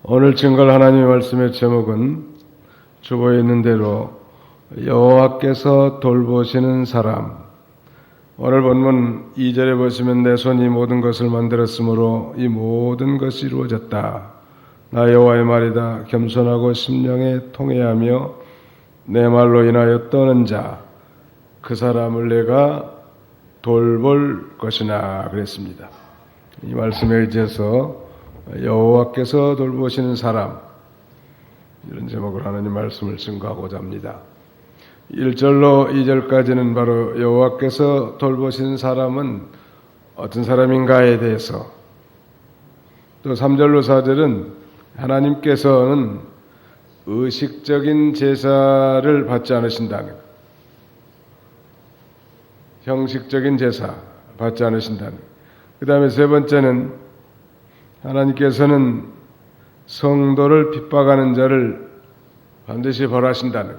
오늘 증거할 하나님의 말씀의 제목은 주보에 있는 대로 여호와께서 돌보시는 사람. 오늘 본문 2절에 보시면 내 손이 모든 것을 만들었으므로 이 모든 것이 이루어졌다. 나 여호와의 말이다. 겸손하고 심령에 통회하며 내 말로 인하여 떠는 자 그 사람을 내가 돌볼 것이나 그랬습니다. 이 말씀에 의지해서 여호와께서 돌보시는 사람, 이런 제목으로 하나님 말씀을 증거하고자 합니다. 1절로 2절까지는 바로 여호와께서 돌보시는 사람은 어떤 사람인가에 대해서, 또 3절로 4절은 하나님께서는 의식적인 제사를 받지 않으신다는, 형식적인 제사 받지 않으신다는, 그 다음에 세 번째는 하나님께서는 성도를 핍박하는 자를 반드시 벌하신다는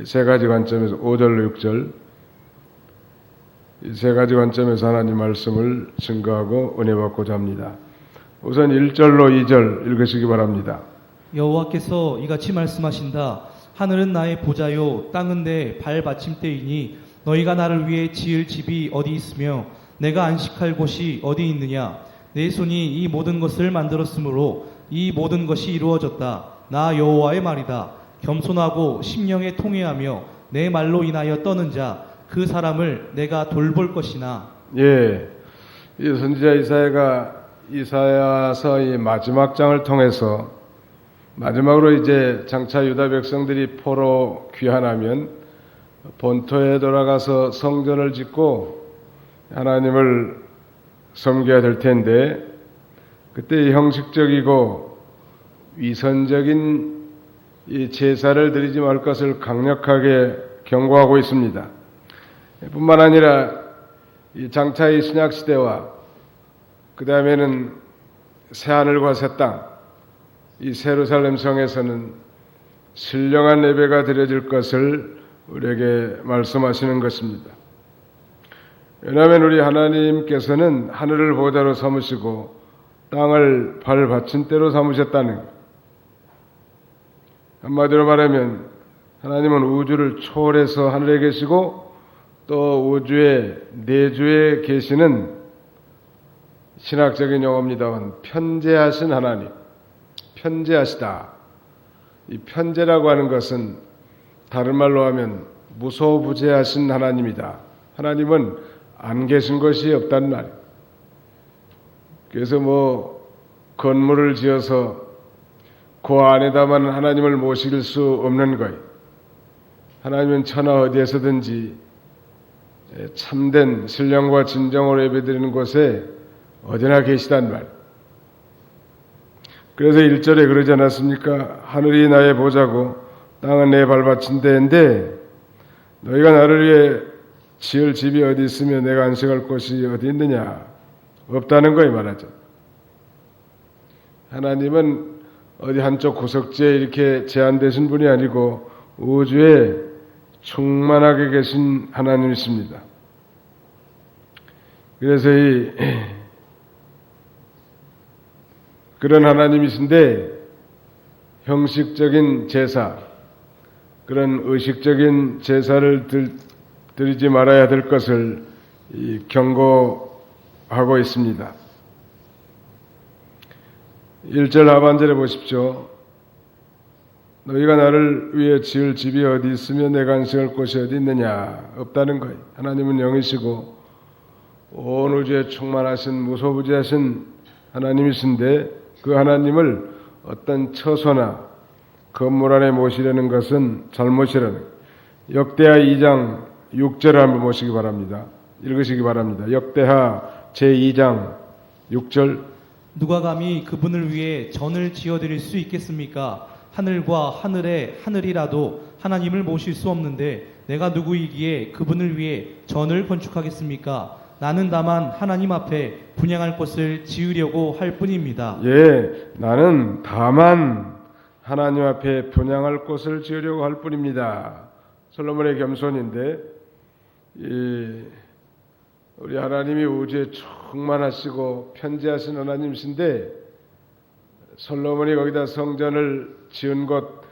이 세 가지 관점에서 5절로 6절, 이 세 가지 관점에서 하나님 말씀을 증거하고 은혜 받고자 합니다. 우선 1절로 2절 읽으시기 바랍니다. 여호와께서 이같이 말씀하신다. 하늘은 나의 보좌요 땅은 내 발받침대이니 너희가 나를 위해 지을 집이 어디 있으며 내가 안식할 곳이 어디 있느냐. 내 손이 이 모든 것을 만들었으므로 이 모든 것이 이루어졌다. 나 여호와의 말이다. 겸손하고 심령에 통회하며 내 말로 인하여 떠는 자 그 사람을 내가 돌볼 것이나. 예, 이 선지자 이사야가 이사야서의 마지막 장을 통해서 마지막으로 이제 장차 유다 백성들이 포로 귀환하면 본토에 돌아가서 성전을 짓고 하나님을 섬겨야 될 텐데, 그때 형식적이고 위선적인 이 제사를 드리지 말 것을 강력하게 경고하고 있습니다. 뿐만 아니라 이 장차의 신약 시대와 그 다음에는 새 하늘과 새 땅, 이 예루살렘 성에서는 신령한 예배가 드려질 것을 우리에게 말씀하시는 것입니다. 왜냐하면 우리 하나님께서는 하늘을 보좌로 삼으시고 땅을 발받침대로 삼으셨다는 것. 한마디로 말하면 하나님은 우주를 초월해서 하늘에 계시고 또 우주의 내주에 계시는, 신학적인 용어입니다만 편재하신 하나님, 편재하시다. 이 편재라고 하는 것은 다른 말로 하면 무소부재하신 하나님이다. 하나님은 안 계신 것이 없단 말이에요. 그래서 건물을 지어서 그 안에다만 하나님을 모실 수 없는 거예요. 하나님은 천하 어디에서든지 참된 신령과 진정으로 예배드리는 곳에 어디나 계시단 말이에요. 그래서 1절에 그러지 않았습니까? 하늘이 나의 보좌고 땅은 내 발받침대인데 너희가 나를 위해 지을 집이 어디 있으며 내가 안식할 곳이 어디 있느냐? 없다는 거예요, 말하죠. 하나님은 어디 한쪽 구석지에 이렇게 제한되신 분이 아니고 우주에 충만하게 계신 하나님이십니다. 그래서 그런 하나님이신데 형식적인 제사, 그런 의식적인 제사를 드리지 말아야 될 것을 경고하고 있습니다. 1절 하반절에 보십시오. 너희가 나를 위해 지을 집이 어디 있으며 내가 안식할 곳이 어디 있느냐? 없다는 거예요. 하나님은 영이시고 온 우주에 충만하신 무소부재하신 하나님이신데 그 하나님을 어떤 처소나 건물 안에 모시려는 것은 잘못이라는 거예요. 역대하 2장 6절을 한번 보시기 바랍니다. 읽으시기 바랍니다. 역대하 제2장 6절. 누가 감히 그분을 위해 전을 지어드릴 수 있겠습니까? 하늘과 하늘의 하늘이라도 하나님을 모실 수 없는데 내가 누구이기에 그분을 위해 전을 건축하겠습니까? 나는 다만 하나님 앞에 분향할 곳을 지으려고 할 뿐입니다. 예, 나는 다만 하나님 앞에 분향할 곳을 지으려고 할 뿐입니다. 솔로몬의 겸손인데 우리 하나님이 우주에 충만하시고 편재하신 하나님이신데 솔로몬이 거기다 성전을 지은 곳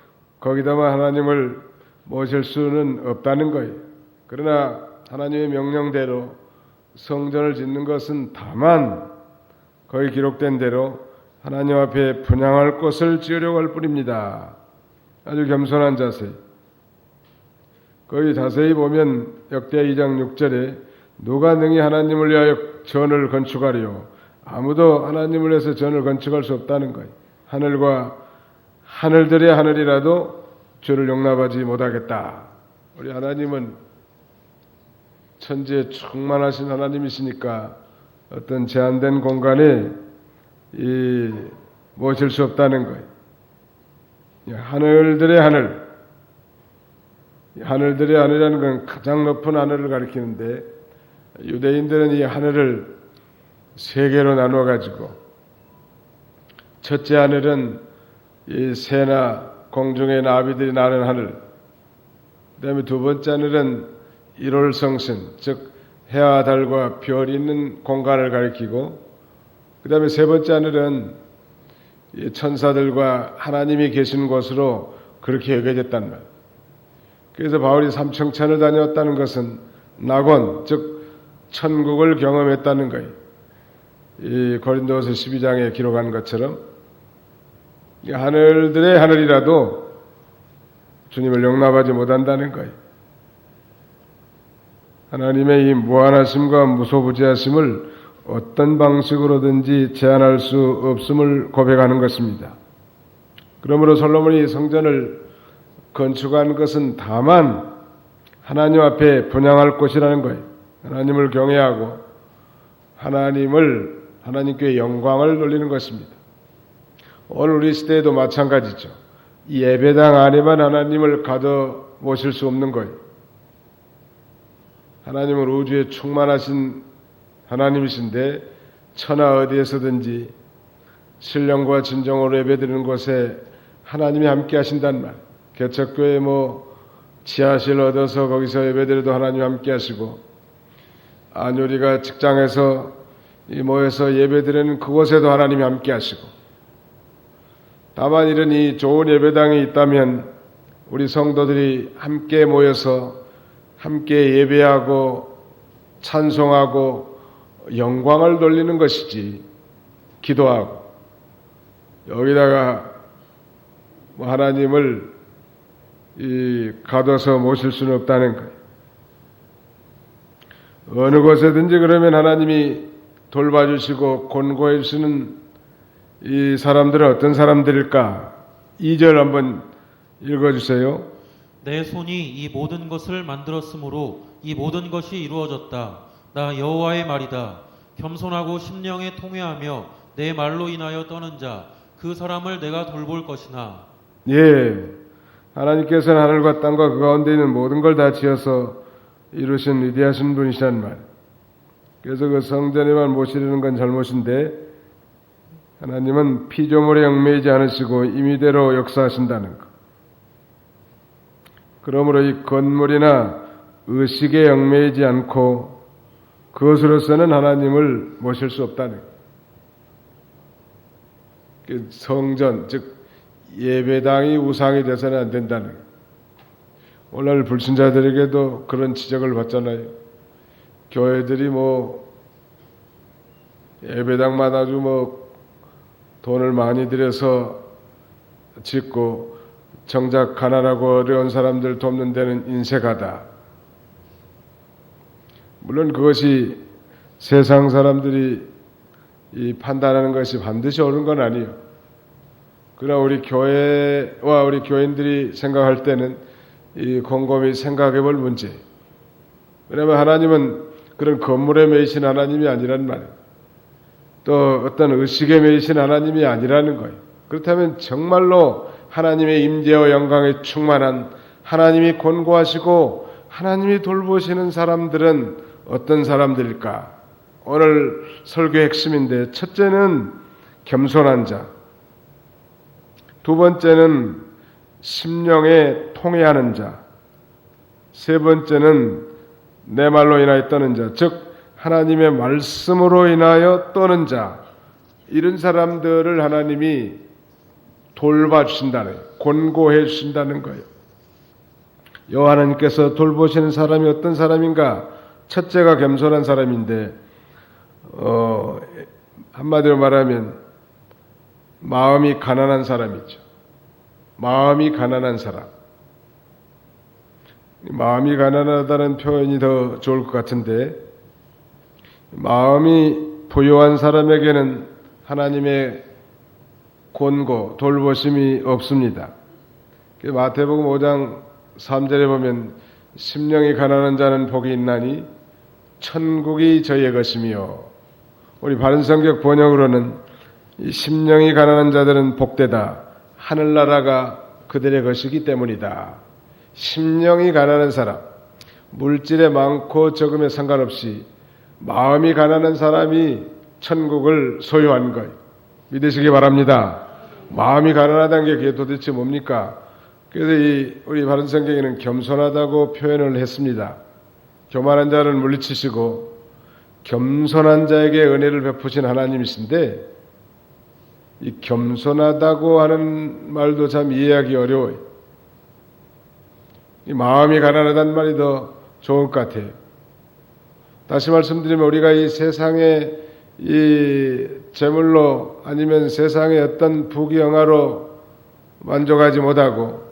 거기다만 하나님을 모실 수는 없다는 거예요. 그러나 하나님의 명령대로 성전을 짓는 것은 다만 거기 기록된 대로 하나님 앞에 분향할 곳을 지으려고 할 뿐입니다. 아주 겸손한 자세. 거기 자세히 보면 역대 2장 6절에 누가 능히 하나님을 위하여 전을 건축하리요. 아무도 하나님을 위해서 전을 건축할 수 없다는 거예요. 하늘과 하늘들의 하늘이라도 주를 용납하지 못하겠다. 우리 하나님은 천지에 충만하신 하나님이시니까 어떤 제한된 공간에 모실 수 없다는 거예요. 하늘들의 하늘, 하늘들의 하늘이라는 건 가장 높은 하늘을 가리키는데 유대인들은 이 하늘을 세 개로 나누어 가지고 첫째 하늘은 이 새나 공중의 나비들이 나는 하늘, 그다음에 두 번째 하늘은 일월성신, 즉 해와 달과 별이 있는 공간을 가리키고, 그 다음에 세 번째 하늘은 천사들과 하나님이 계신 곳으로 그렇게 여겨졌단 말이에요. 그래서 바울이 삼청천을 다녔다는 것은 낙원, 즉 천국을 경험했다는 거예요. 이 고린도서 12장에 기록한 것처럼 이 하늘들의 하늘이라도 주님을 용납하지 못한다는 거예요. 하나님의 이 무한하심과 무소부지하심을 어떤 방식으로든지 제한할 수 없음을 고백하는 것입니다. 그러므로 솔로몬이 성전을 건축한 것은 다만 하나님 앞에 분향할 곳이라는 거예요. 하나님을 경외하고 하나님께 영광을 돌리는 것입니다. 오늘 우리 시대에도 마찬가지죠. 이 예배당 안에만 하나님을 가둬 모실 수 없는 거예요. 하나님은 우주에 충만하신 하나님이신데 천하 어디에서든지 신령과 진정으로 예배드리는 곳에 하나님이 함께 하신단 말. 개척교회 지하실 얻어서 거기서 예배드려도 하나님 함께 하시고, 안유리가 직장에서 모여서 예배드리는 그곳에도 하나님이 함께 하시고, 다만 이런 이 좋은 예배당이 있다면 우리 성도들이 함께 모여서 함께 예배하고 찬송하고 영광을 돌리는 것이지, 기도하고 여기다가 하나님을 가둬서 모실 수는 없다는 거예요. 어느 곳에든지 그러면 하나님이 돌봐주시고 권고해 주시는 이 사람들은 어떤 사람들일까? 2절 한번 읽어주세요. 내 손이 이 모든 것을 만들었으므로 이 모든 것이 이루어졌다. 나 여호와의 말이다. 겸손하고 심령에 통회하며 내 말로 인하여 떠는 자, 그 사람을 내가 돌볼 것이나. 예, 하나님께서는 하늘과 땅과 그 가운데 있는 모든 걸 다 지어서 이루신 위대하신 분이시란 말. 그래서 그 성전에만 모시려는 건 잘못인데 하나님은 피조물에 얽매이지 않으시고 임의대로 역사하신다는 것. 그러므로 이 건물이나 의식에 얽매이지 않고 그것으로서는 하나님을 모실 수 없다는 것. 성전, 즉 예배당이 우상이 돼서는 안 된다는 것. 오늘 불신자들에게도 그런 지적을 받잖아요. 교회들이 예배당만 아주 돈을 많이 들여서 짓고 정작 가난하고 어려운 사람들 돕는 데는 인색하다. 물론 그것이 세상 사람들이 판단하는 것이 반드시 옳은 건 아니에요. 그러나 우리 교회와 우리 교인들이 생각할 때는 이 곰곰이 생각해 볼 문제. 왜냐하면 하나님은 그런 건물에 매이신 하나님이 아니란 말이에요. 또 어떤 의식에 매이신 하나님이 아니라는 거예요. 그렇다면 정말로 하나님의 임재와 영광에 충만한 하나님이 권고하시고 하나님이 돌보시는 사람들은 어떤 사람들일까? 오늘 설교의 핵심인데, 첫째는 겸손한 자, 두 번째는 심령에 통회하는 자, 세 번째는 내 말로 인하여 떠는 자, 즉 하나님의 말씀으로 인하여 떠는 자. 이런 사람들을 하나님이 돌봐주신다는 거예요. 권고해 주신다는 거예요. 여호와 하나님께서 돌보시는 사람이 어떤 사람인가? 첫째가 겸손한 사람인데 한마디로 말하면 마음이 가난한 사람이죠. 마음이 가난한 사람. 마음이 가난하다는 표현이 더 좋을 것 같은데 마음이 부유한 사람에게는 하나님의 권고, 돌보심이 없습니다. 마태복음 5장 3절에 보면 심령이 가난한 자는 복이 있나니 천국이 저희의 것이며 우리 바른 성격 번역으로는 이 심령이 가난한 자들은 복되다. 하늘나라가 그들의 것이기 때문이다. 심령이 가난한 사람, 물질에 많고 적음에 상관없이 마음이 가난한 사람이 천국을 소유한 것 믿으시기 바랍니다. 마음이 가난하다는 게 그게 도대체 뭡니까? 그래서 우리 바른 성경에는 겸손하다고 표현을 했습니다. 교만한 자를 물리치시고 겸손한 자에게 은혜를 베푸신 하나님이신데 이 겸손하다고 하는 말도 참 이해하기 어려워요. 이 마음이 가난하다는 말이 더 좋을 것 같아요. 다시 말씀드리면 우리가 이 세상에 이 재물로 아니면 세상의 어떤 부귀영화로 만족하지 못하고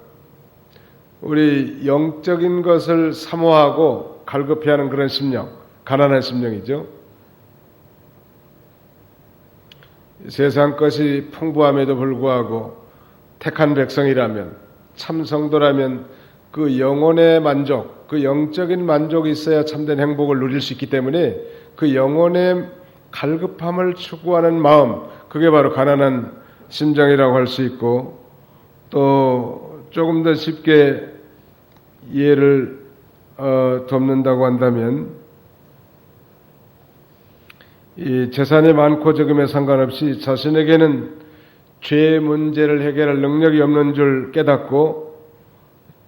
우리 영적인 것을 사모하고 갈급해하는 그런 심령, 가난한 심령이죠. 세상 것이 풍부함에도 불구하고 택한 백성이라면 참 성도라면 그 영혼의 만족, 그 영적인 만족이 있어야 참된 행복을 누릴 수 있기 때문에 그 영혼의 갈급함을 추구하는 마음, 그게 바로 가난한 심정이라고 할 수 있고 또 조금 더 쉽게 이해를 돕는다고 한다면 이 재산이 많고 적음에 상관없이 자신에게는 죄 문제를 해결할 능력이 없는 줄 깨닫고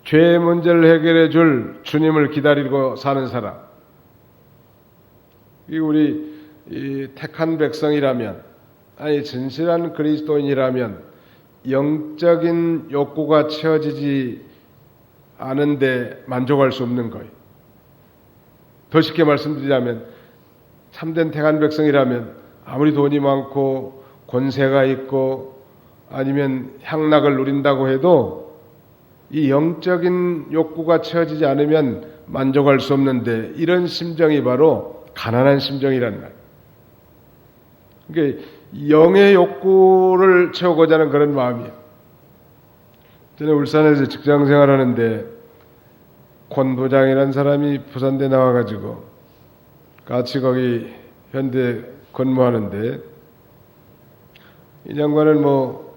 죄 문제를 해결해 줄 주님을 기다리고 사는 사람. 이 우리 이 택한 백성이라면 아니 진실한 그리스도인이라면 영적인 욕구가 채워지지 않은데 만족할 수 없는 거예요. 더 쉽게 말씀드리자면 참된 택한 백성이라면 아무리 돈이 많고 권세가 있고 아니면 향락을 누린다고 해도 이 영적인 욕구가 채워지지 않으면 만족할 수 없는데 이런 심정이 바로 가난한 심정이란 말이에요. 그러니까 영의 욕구를 채우고자 하는 그런 마음이에요. 저는 울산에서 직장 생활하는데 권 부장이라는 사람이 부산대 나와가지고 같이 거기 현대 근무하는데 이 장관은 뭐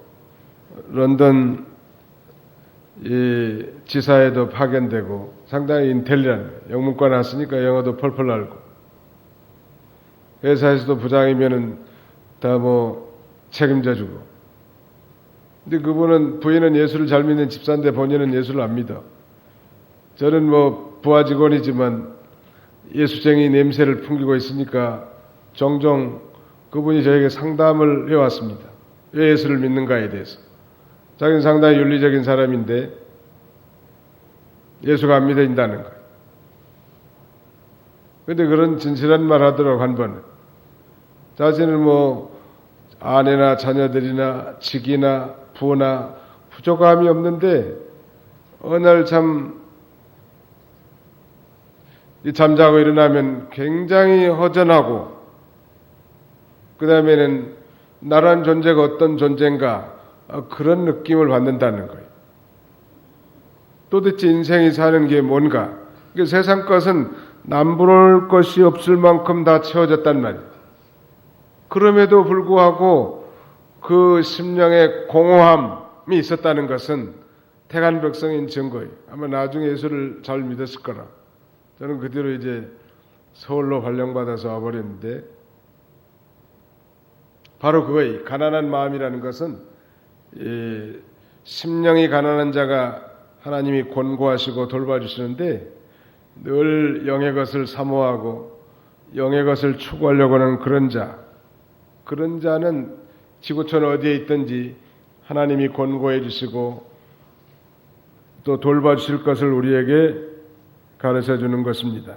런던 이 지사에도 파견되고 상당히 인텔리한 영문과 나왔으니까 영어도 펄펄 알고 회사에서도 부장이면은 다 뭐 책임져주고 근데 그분은 부인은 예수를 잘 믿는 집사인데 본인은 예수를 안 믿어. 저는 뭐 부하 직원이지만 예수쟁이 냄새를 풍기고 있으니까 종종 그분이 저에게 상담을 해왔습니다. 왜 예수를 믿는가에 대해서. 자기는 상당히 윤리적인 사람인데 예수가 안 믿어진다는 거예요. 그런데 그런 진실한 말 하더라고 한 번은. 자신은 뭐 아내나 자녀들이나 직이나 부나 부족함이 없는데 어느 날 잠자고 일어나면 굉장히 허전하고 그 다음에는 나란 존재가 어떤 존재인가 그런 느낌을 받는다는 거예요. 도대체 인생이 사는 게 뭔가. 세상 것은 남부러울 것이 없을 만큼 다 채워졌단 말이에요. 그럼에도 불구하고 그 심령의 공허함이 있었다는 것은 택한 백성인 증거예요. 아마 나중에 예수를 잘 믿었을 거라. 저는 그 뒤로 이제 서울로 발령받아서 와버렸는데 바로 그거예요. 가난한 마음이라는 것은 심령이 가난한 자가 하나님이 권고하시고 돌봐주시는데 늘 영의 것을 사모하고 영의 것을 추구하려고 하는 그런 자는 지구촌 어디에 있든지 하나님이 권고해 주시고 또 돌봐주실 것을 우리에게 가르쳐 주는 것입니다.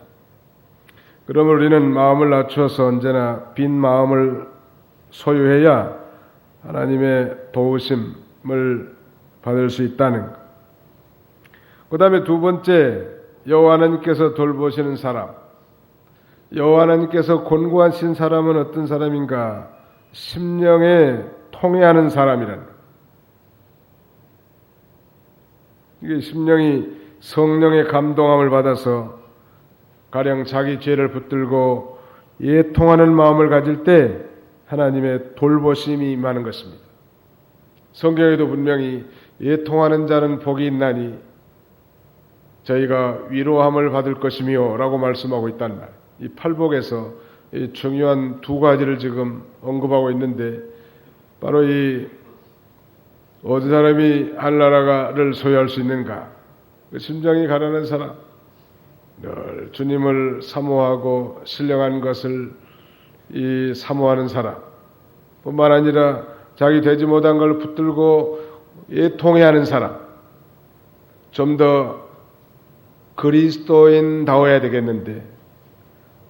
그러면 우리는 마음을 낮추어서 언제나 빈 마음을 소유해야 하나님의 도우심을 받을 수 있다는 것. 그 다음에 두 번째, 여호와 하나님께서 돌보시는 사람. 여호와 하나님께서 권고하신 사람은 어떤 사람인가? 심령에 통회하는 사람이라는 것. 이게 심령이 성령의 감동함을 받아서 가령 자기 죄를 붙들고 애통하는 마음을 가질 때 하나님의 돌보심이 임하는 것입니다. 성경에도 분명히 애통하는 자는 복이 있나니 저희가 위로함을 받을 것이며 라고 말씀하고 있단 말이에요. 이 팔복에서 이 중요한 두 가지를 지금 언급하고 있는데 바로 이 어떤 사람이 하늘나라를 소유할 수 있는가? 심장이 가난한 사람, 늘 주님을 사모하고 신령한 것을 이 사모하는 사람 뿐만 아니라 자기 되지 못한 걸 붙들고 애통해하는 사람, 좀 더 그리스도인다워야 되겠는데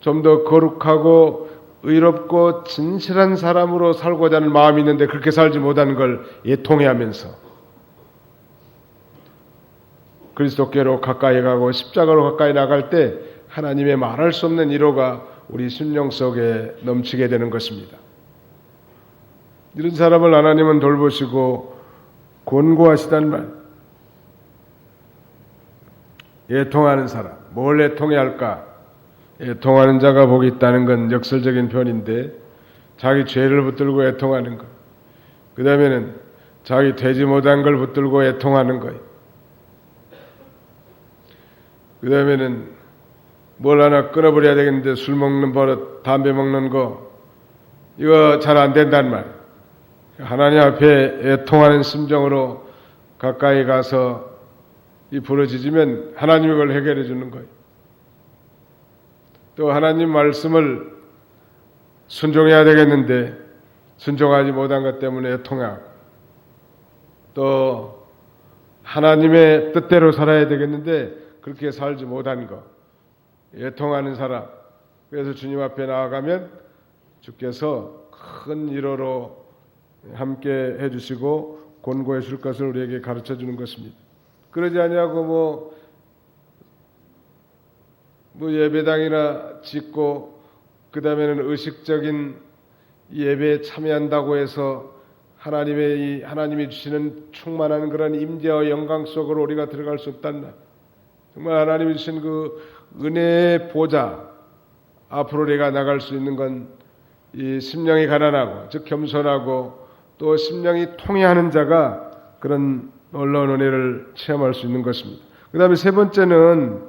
좀 더 거룩하고 의롭고 진실한 사람으로 살고자 하는 마음이 있는데 그렇게 살지 못하는 걸 애통해하면서 그리스도께로 가까이 가고 십자가로 가까이 나갈 때 하나님의 말할 수 없는 위로가 우리 심령 속에 넘치게 되는 것입니다. 이런 사람을 하나님은 돌보시고 권고하시단 말. 애통하는 사람, 뭘 애통해야 할까? 애통하는 자가 복이 있다는 건 역설적인 표현인데 자기 죄를 붙들고 애통하는 것. 그 다음에는 자기 되지 못한 걸 붙들고 애통하는 것. 그 다음에는 뭘 하나 끊어버려야 되겠는데 술 먹는 버릇, 담배 먹는 거 이거 잘 안 된단 말. 하나님 앞에 애통하는 심정으로 가까이 가서 이 부러지면 하나님이 그걸 해결해 주는 거예요. 또 하나님 말씀을 순종해야 되겠는데 순종하지 못한 것 때문에 애통하고 또 하나님의 뜻대로 살아야 되겠는데 그렇게 살지 못한 것 애통하는 사람. 그래서 주님 앞에 나아가면 주께서 큰 위로로 함께 해주시고 권고해 줄 것을 우리에게 가르쳐 주는 것입니다. 그러지 아니하고 뭐 예배당이나 짓고 그 다음에는 의식적인 예배에 참여한다고 해서 하나님이 주시는 충만한 그런 임재와 영광 속으로 우리가 들어갈 수 없단 말. 정말 하나님이 주신 그 은혜의 보좌 앞으로 내가 나갈 수 있는 건 이 심령이 가난하고 즉 겸손하고 또 심령이 통회하는 자가 그런 놀라운 은혜를 체험할 수 있는 것입니다. 그 다음에 세 번째는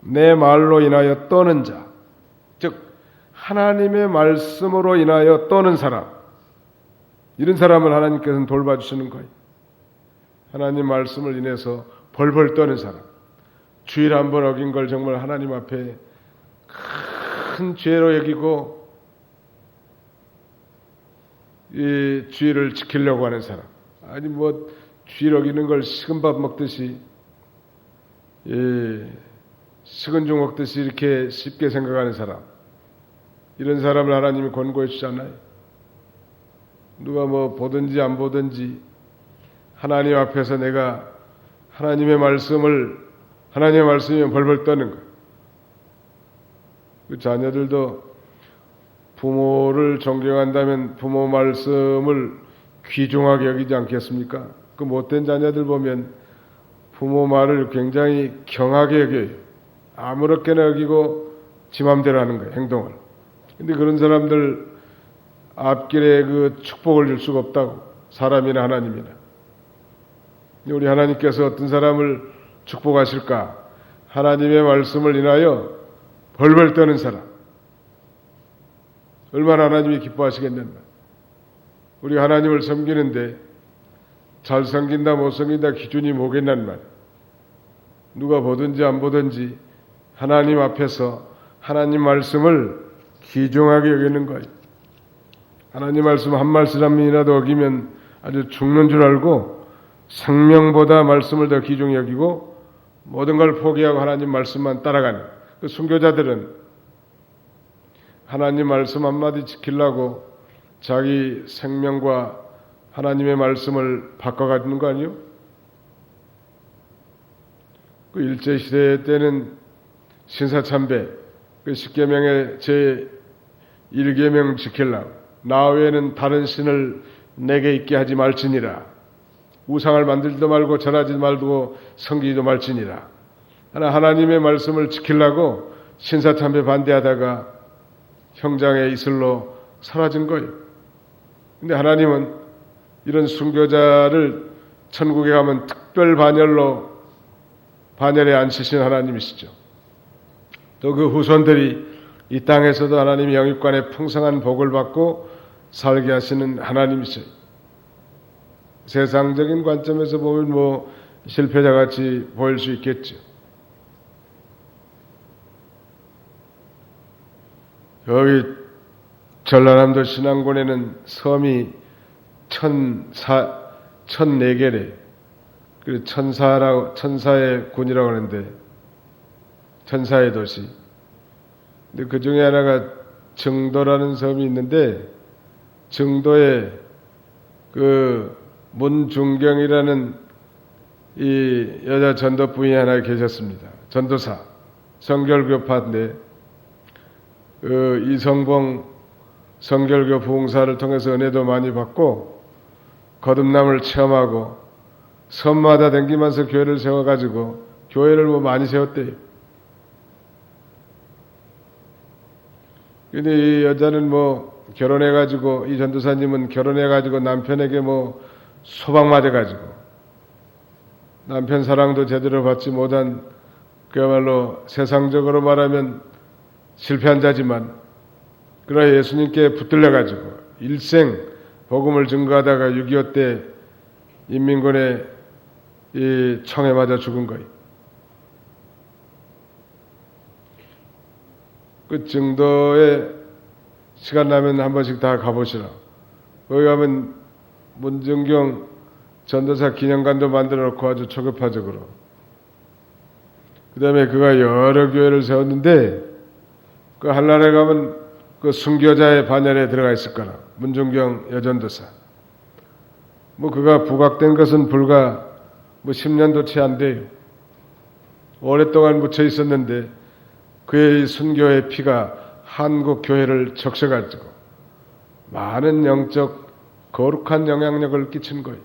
내 말로 인하여 떠는 자, 즉 하나님의 말씀으로 인하여 떠는 사람. 이런 사람을 하나님께서는 돌봐주시는 거예요. 하나님 말씀을 인해서 벌벌 떠는 사람. 주일 한 번 어긴 걸 정말 하나님 앞에 큰 죄로 여기고 이 주일을 지키려고 하는 사람. 아니 뭐 주일 어기는 걸 식은 밥 먹듯이 식은 죽 먹듯이 이렇게 쉽게 생각하는 사람. 이런 사람을 하나님이 권고해 주잖아요. 누가 뭐 보든지 안 보든지 하나님 앞에서 내가 하나님의 말씀이면 벌벌 떠는 거예요. 그 자녀들도 부모를 존경한다면 부모 말씀을 귀중하게 여기지 않겠습니까? 그 못된 자녀들 보면 부모 말을 굉장히 경하게 여겨요. 아무렇게나 여기고 지 맘대로 하는 거예요, 행동을. 근데 그런 사람들 앞길에 그 축복을 줄 수가 없다고. 사람이나 하나님이나. 우리 하나님께서 어떤 사람을 축복하실까? 하나님의 말씀을 인하여 벌벌 떠는 사람. 얼마나 하나님이 기뻐하시겠는가. 우리 하나님을 섬기는데 잘 섬긴다 못 섬긴다 기준이 뭐겠냔 말. 누가 보든지 안 보든지 하나님 앞에서 하나님 말씀을 귀중하게 여기는 거예요. 하나님 말씀 한 말씀이라도 어기면 아주 죽는 줄 알고 생명보다 말씀을 더 귀중히 여기고 모든 걸 포기하고 하나님 말씀만 따라가는 그 순교자들은 하나님 말씀 한마디 지키려고 자기 생명과 하나님의 말씀을 바꿔가지는 거 아니요? 그 일제시대 때는 신사참배, 그 십계명의 제 1계명 지키려고 나 외에는 다른 신을 내게 있게 하지 말지니라. 우상을 만들지도 말고 절하지도 말고 섬기지도 말지니라. 하나님의 말씀을 지키려고 신사참배 반대하다가 형장의 이슬로 사라진 거예요. 근데 하나님은 이런 순교자를 천국에 가면 특별 반열에 앉히신 하나님이시죠. 또 그 후손들이 이 땅에서도 하나님의 영육간에 풍성한 복을 받고 살게 하시는 하나님이세요. 세상적인 관점에서 보면 뭐 실패자같이 보일 수 있겠죠. 여기 전라남도 신안군에는 섬이 1004개래. 그 천사의 군이라고 하는데 천사의 도시. 근데 그 중에 하나가 정도라는 섬이 있는데 정도에 그 문중경이라는 이 여자 전도 부인이 하나 계셨습니다. 전도사 성결교파인데 그 이성봉 성결교 부흥사를 통해서 은혜도 많이 받고 거듭남을 체험하고 섬마다 댕기면서 교회를 세워가지고 교회를 뭐 많이 세웠대요. 근데 이 여자는 뭐 결혼해가지고 이 전도사님은 결혼해가지고 남편에게 뭐 소방 맞아가지고 남편 사랑도 제대로 받지 못한 그야말로 세상적으로 말하면 실패한 자지만 그러나 예수님께 붙들려가지고 일생 복음을 증거하다가 6.25 때 인민군의 이 총에 맞아 죽은 거예요. 그 정도에 시간 나면 한 번씩 다 가보시라. 거기 가면 문정경 전도사 기념관도 만들어 놓고 아주 초급화적으로. 그 다음에 그가 여러 교회를 세웠는데 그 한날에 가면 그 순교자의 반열에 들어가 있을 거라. 문정경 여전도사. 뭐 그가 부각된 것은 불과 뭐 10년도 채 안 돼요. 오랫동안 묻혀 있었는데 그의 순교의 피가 한국 교회를 적셔가지고 많은 영적 거룩한 영향력을 끼친 거예요.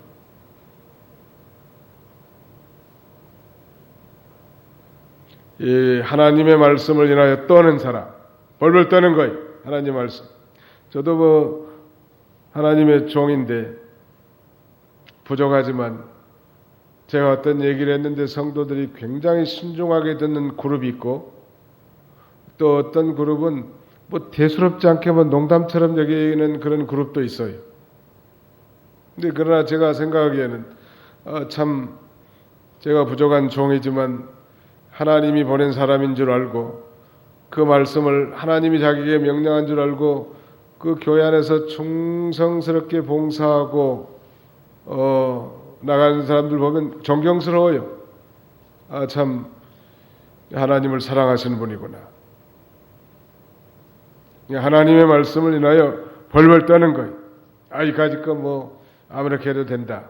이 하나님의 말씀을 인하여 떠는 사람, 벌벌 떠는 거예요. 하나님 말씀. 저도 뭐 하나님의 종인데 부족하지만 제가 어떤 얘기를 했는데 성도들이 굉장히 신중하게 듣는 그룹이 있고 또 어떤 그룹은 뭐 대수롭지 않게 뭐 농담처럼 여기는 그런 그룹도 있어요. 근데 그러나 제가 생각하기에는 참 제가 부족한 종이지만 하나님이 보낸 사람인 줄 알고 그 말씀을 하나님이 자기에게 명령한 줄 알고 그 교회 안에서 충성스럽게 봉사하고 나가는 사람들 보면 존경스러워요. 참 하나님을 사랑하시는 분이구나. 하나님의 말씀을 인하여 벌벌 떠는 거예요. 이까짓 거 뭐 아무렇게 해도 된다.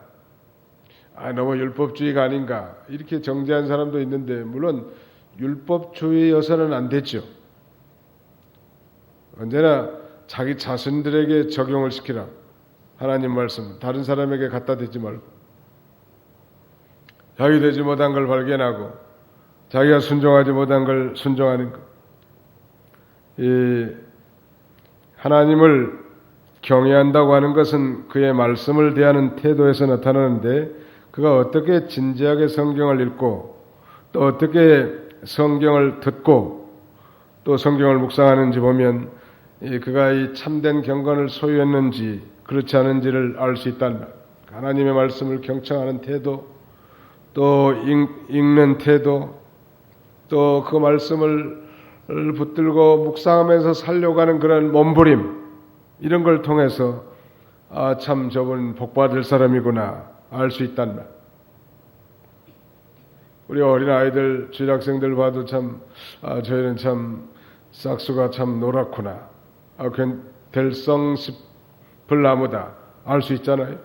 너무 율법주의가 아닌가. 이렇게 정죄한 사람도 있는데 물론 율법주의여서는 안 되죠. 언제나 자기 자신들에게 적용을 시키라. 하나님 말씀 다른 사람에게 갖다 대지 말고 자기 되지 못한 걸 발견하고 자기가 순종하지 못한 걸 순종하는 것. 이 하나님을 경외한다고 하는 것은 그의 말씀을 대하는 태도에서 나타나는데 그가 어떻게 진지하게 성경을 읽고 또 어떻게 성경을 듣고 또 성경을 묵상하는지 보면 그가 이 참된 경건을 소유했는지 그렇지 않은지를 알 수 있다는 말. 하나님의 말씀을 경청하는 태도, 또 읽는 태도, 또 그 말씀을 붙들고 묵상하면서 살려가는 그런 몸부림 이런 걸 통해서 아, 참 저분 복받을 사람이구나 알 수 있단 말. 우리 어린 아이들, 중학생들 봐도 참, 아, 저희는 참 싹수가 참 노랗구나. 아, 그건 될성 싶을 나무다. 알 수 있잖아요.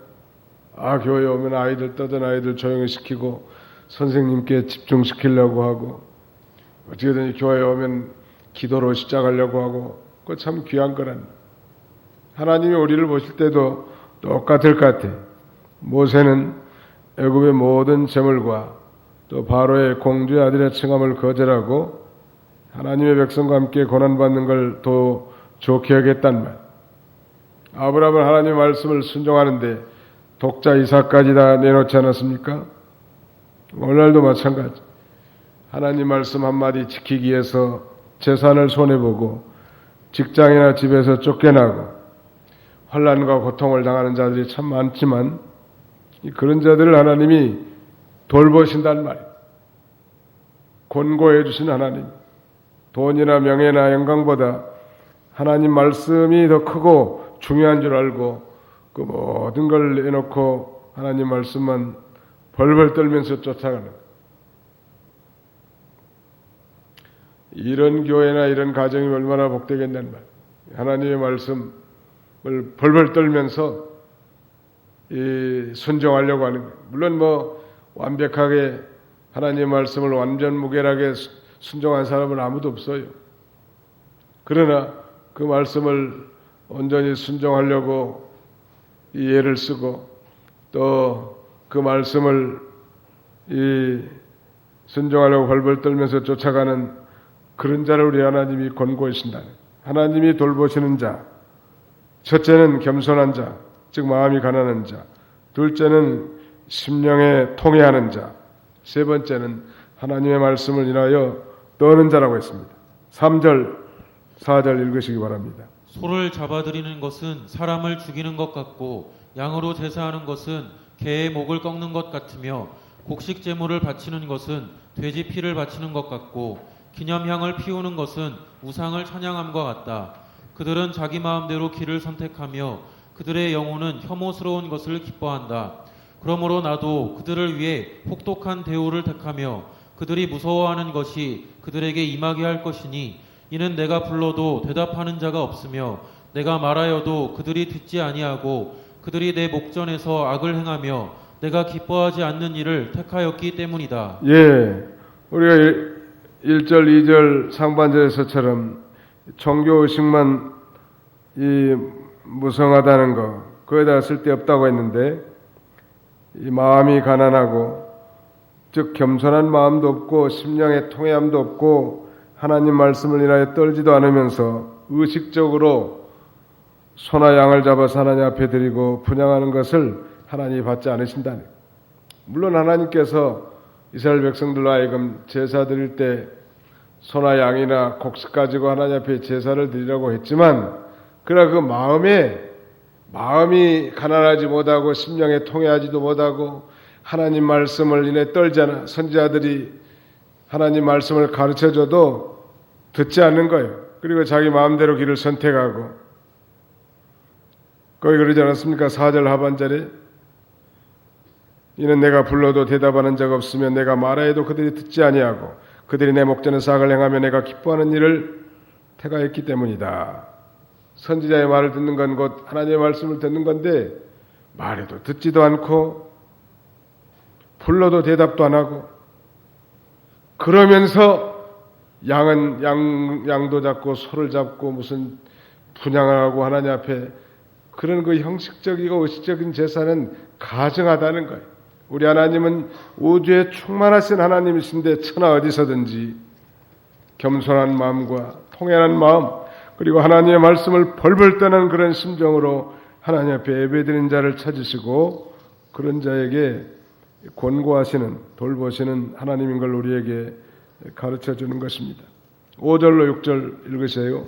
아, 교회 오면 아이들 떠든 아이들 조용히 시키고 선생님께 집중시키려고 하고 어떻게든 교회에 오면 기도로 시작하려고 하고 그거 참 귀한 거란. 하나님이 우리를 보실 때도 똑같을 것 같아. 모세는 애굽의 모든 재물과 또 바로의 공주의 아들의 칭함을 거절하고 하나님의 백성과 함께 고난받는 걸 더 좋게 하겠단 말. 아브라함은 하나님의 말씀을 순종하는데 독자 이삭까지 다 내놓지 않았습니까? 오늘날도 마찬가지. 하나님 말씀 한마디 지키기 위해서 재산을 손해보고 직장이나 집에서 쫓겨나고 환난과 고통을 당하는 자들이 참 많지만 그런 자들을 하나님이 돌보신단 말이에요. 권고해 주신 하나님. 돈이나 명예나 영광보다 하나님 말씀이 더 크고 중요한 줄 알고 그 모든 걸 내놓고 하나님 말씀만 벌벌 떨면서 쫓아가는 이런 교회나 이런 가정이 얼마나 복되겠냐는 말. 하나님의 말씀을 벌벌 떨면서 순종하려고 하는 거예요. 물론 뭐 완벽하게 하나님의 말씀을 완전무결하게 순종한 사람은 아무도 없어요. 그러나 그 말씀을 온전히 순종하려고 이 애를 쓰고 또 그 말씀을 순종하려고 벌벌 떨면서 쫓아가는 그런 자를 우리 하나님이 권고하신다. 하나님이 돌보시는 자. 첫째는 겸손한 자, 즉 마음이 가난한 자. 둘째는 심령에 통회하는 자. 세 번째는 하나님의 말씀을 인하여 떠는 자라고 했습니다. 3절, 4절 읽으시기 바랍니다. 소를 잡아들이는 것은 사람을 죽이는 것 같고 양으로 제사하는 것은 개의 목을 꺾는 것 같으며 곡식 제물을 바치는 것은 돼지 피를 바치는 것 같고 기념향을 피우는 것은 우상을 찬양함과 같다. 그들은 자기 마음대로 길을 선택하며 그들의 영혼은 혐오스러운 것을 기뻐한다. 그러므로 나도 그들을 위해 혹독한 대우를 택하며 그들이 무서워하는 것이 그들에게 임하게 할 것이니 이는 내가 불러도 대답하는 자가 없으며 내가 말하여도 그들이 듣지 아니하고 그들이 내 목전에서 악을 행하며 내가 기뻐하지 않는 일을 택하였기 때문이다. 예, 우리가 1절, 2절 상반절에서처럼 종교의식만 무성하다는 거 거기다 쓸데없다고 했는데 이 마음이 가난하고 즉 겸손한 마음도 없고 심령의 통회함도 없고 하나님 말씀을 인하여 떨지도 않으면서 의식적으로 소나 양을 잡아서 하나님 앞에 드리고 분양하는 것을 하나님이 받지 않으신다는 거예요. 물론 하나님께서 이스라엘 백성들로 하여금 제사 드릴 때 소나 양이나 곡식 가지고 하나님 앞에 제사를 드리라고 했지만 그러나 그 마음이 가난하지 못하고 심령에 통회하지도 못하고 하나님 말씀을 인해 떨잖아. 선지자들이 하나님 말씀을 가르쳐줘도 듣지 않는 거예요. 그리고 자기 마음대로 길을 선택하고 거기 그러지 않았습니까? 4절 하반절에 이는 내가 불러도 대답하는 자가 없으면 내가 말하여도 그들이 듣지 아니하고 그들이 내 목전에서 악을 행하며 내가 기뻐하는 일을 택하였기 때문이다. 선지자의 말을 듣는 건 곧 하나님의 말씀을 듣는 건데 말해도 듣지도 않고 불러도 대답도 안 하고 그러면서 양도 잡고 소를 잡고 무슨 분양을 하고 하나님 앞에 그런 그 형식적이고 의식적인 제사는 가증하다는 거예요. 우리 하나님은 우주에 충만하신 하나님이신데 천하 어디서든지 겸손한 마음과 통연한 마음 그리고 하나님의 말씀을 벌벌 떠는 그런 심정으로 하나님 앞에 예배드리는 자를 찾으시고 그런 자에게 권고하시는 돌보시는 하나님인 걸 우리에게 가르쳐주는 것입니다. 5절로 6절 읽으세요.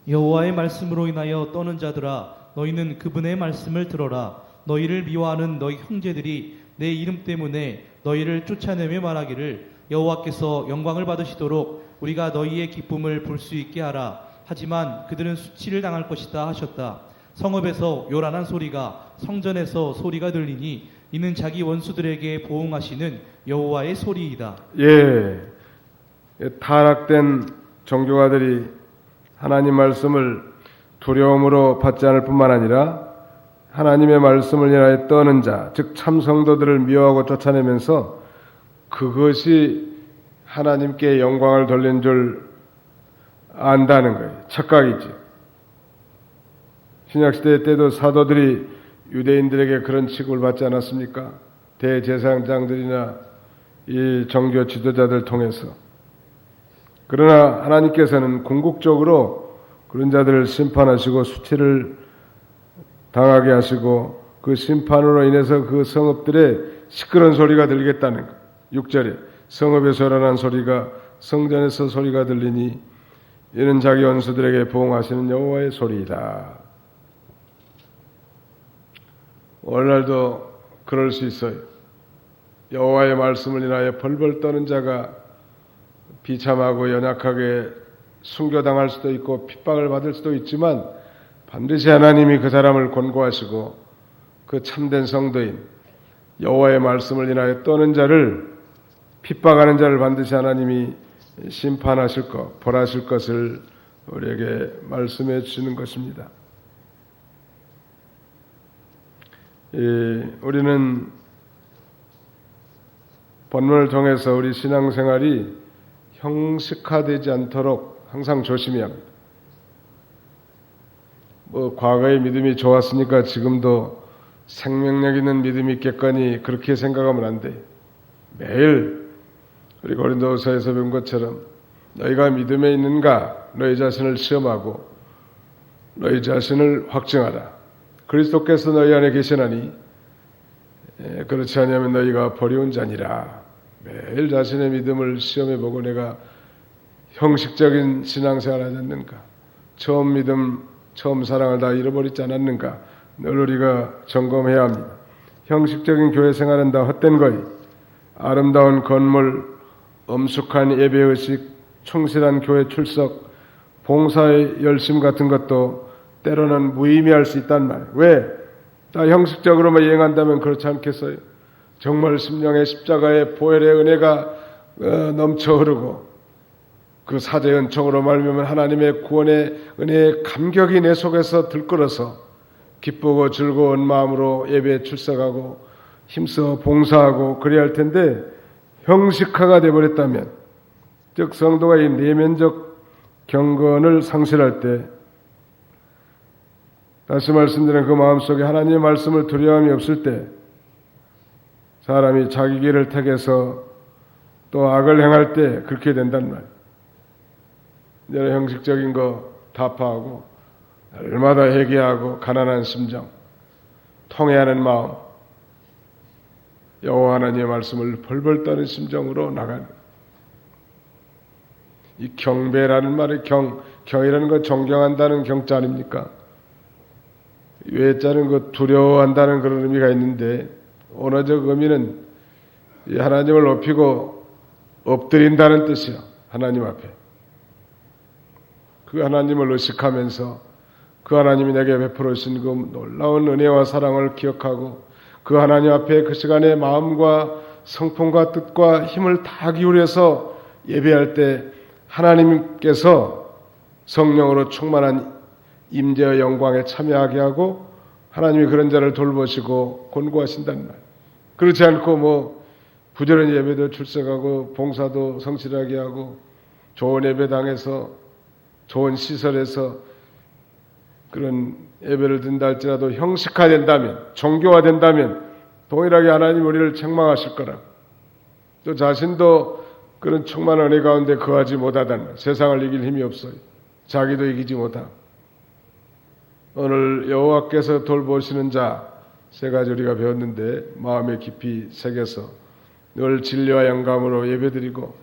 여호와의 말씀으로 인하여 떠는 자들아 너희는 그분의 말씀을 들어라. 너희를 미워하는 너희 형제들이 내 이름 때문에 너희를 쫓아내며 말하기를 여호와께서 영광을 받으시도록 우리가 너희의 기쁨을 볼 수 있게 하라. 하지만 그들은 수치를 당할 것이다 하셨다. 성읍에서 요란한 소리가 성전에서 소리가 들리니 이는 자기 원수들에게 보응하시는 여호와의 소리이다. 예, 타락된 종교가들이 하나님 말씀을 두려움으로 받지 않을 뿐만 아니라 하나님의 말씀을 인하여 떠는 자, 즉 참성도들을 미워하고 쫓아내면서 그것이 하나님께 영광을 돌린 줄 안다는 거예요. 착각이지. 신약시대 때도 사도들이 유대인들에게 그런 취급을 받지 않았습니까? 대제사장들이나 이 종교 지도자들 통해서. 그러나 하나님께서는 궁극적으로 그런 자들을 심판하시고 수치를 당하게 하시고 그 심판으로 인해서 그 성읍들의 시끄러운 소리가 들리겠다는 것. 6절에 성읍에서 요란한 소리가 성전에서 소리가 들리니 이는 자기 원수들에게 보응하시는 여호와의 소리이다. 오늘날도 그럴 수 있어요. 여호와의 말씀을 인하여 벌벌 떠는 자가 비참하고 연약하게 순교당할 수도 있고 핍박을 받을 수도 있지만 반드시 하나님이 그 사람을 권고하시고 그 참된 성도인 여호와의 말씀을 인하여 떠는 자를 핍박하는 자를 반드시 하나님이 심판하실 것, 벌하실 것을 우리에게 말씀해 주시는 것입니다. 우리는 본문을 통해서 우리 신앙생활이 형식화되지 않도록 항상 조심해야 합니다. 과거의 믿음이 좋았으니까 지금도 생명력 있는 믿음이 있겠거니 그렇게 생각하면 안 돼. 매일 우리 고린도서에서 배운 것처럼 너희가 믿음에 있는가 너희 자신을 시험하고 너희 자신을 확증하라. 그리스도께서 너희 안에 계시나니 그렇지 않으면 너희가 버려온 자니라. 매일 자신의 믿음을 시험해보고 내가 형식적인 신앙생활을 하지 않는가, 처음 믿음, 처음 사랑을 다 잃어버리지 않았는가 늘 우리가 점검해야 합니다. 형식적인 교회 생활은 다 헛된 거이. 아름다운 건물, 엄숙한 예배의식, 충실한 교회 출석, 봉사의 열심 같은 것도 때로는 무의미할 수 있단 말이에요. 왜? 다 형식적으로만 이행한다면 그렇지 않겠어요? 정말 심령의 십자가의 보혈의 은혜가 넘쳐 흐르고 그 사제 은총으로 말미암아 하나님의 구원의 은혜의 감격이 내 속에서 들끓어서 기쁘고 즐거운 마음으로 예배에 출석하고 힘써 봉사하고 그래야 할 텐데 형식화가 되어버렸다면, 즉 성도가 이 내면적 경건을 상실할 때 다시 말씀드린 그 마음속에 하나님의 말씀을 두려움이 없을 때 사람이 자기 길을 택해서 또 악을 행할 때 그렇게 된단 말이에요. 여러 형식적인 거 타파하고 날마다 회개하고 가난한 심정, 통회하는 마음, 여호와 하나님의 말씀을 벌벌 떠는 심정으로 나가는 이 경배라는 말이 경이라는 거 존경한다는 경자 아닙니까? 외자는 그 두려워한다는 그런 의미가 있는데 언어적 의미는 하나님을 높이고 엎드린다는 뜻이요. 하나님 앞에. 그 하나님을 의식하면서 그 하나님이 내게 베풀어 주신 그 놀라운 은혜와 사랑을 기억하고 그 하나님 앞에 그 시간에 마음과 성품과 뜻과 힘을 다 기울여서 예배할 때 하나님께서 성령으로 충만한 임재의 영광에 참여하게 하고 하나님이 그런 자를 돌보시고 권고하신단 말. 그렇지 않고 부지런히 예배도 출석하고 봉사도 성실하게 하고 좋은 예배당에서 좋은 시설에서 그런 예배를 드린다 할지라도 형식화된다면, 종교화된다면 동일하게 하나님 우리를 책망하실 거라. 또 자신도 그런 충만한 은혜 가운데 거하지 못하다는 말. 세상을 이길 힘이 없어요. 자기도 이기지 못하고. 오늘 여호와께서 돌보시는 자 세 가지 우리가 배웠는데 마음에 깊이 새겨서 늘 진리와 영감으로 예배드리고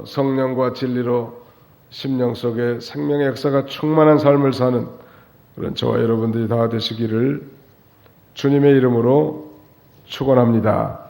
성령과 진리로 심령 속에 생명의 역사가 충만한 삶을 사는 그런 저와 여러분들이 다 되시기를 주님의 이름으로 축원합니다.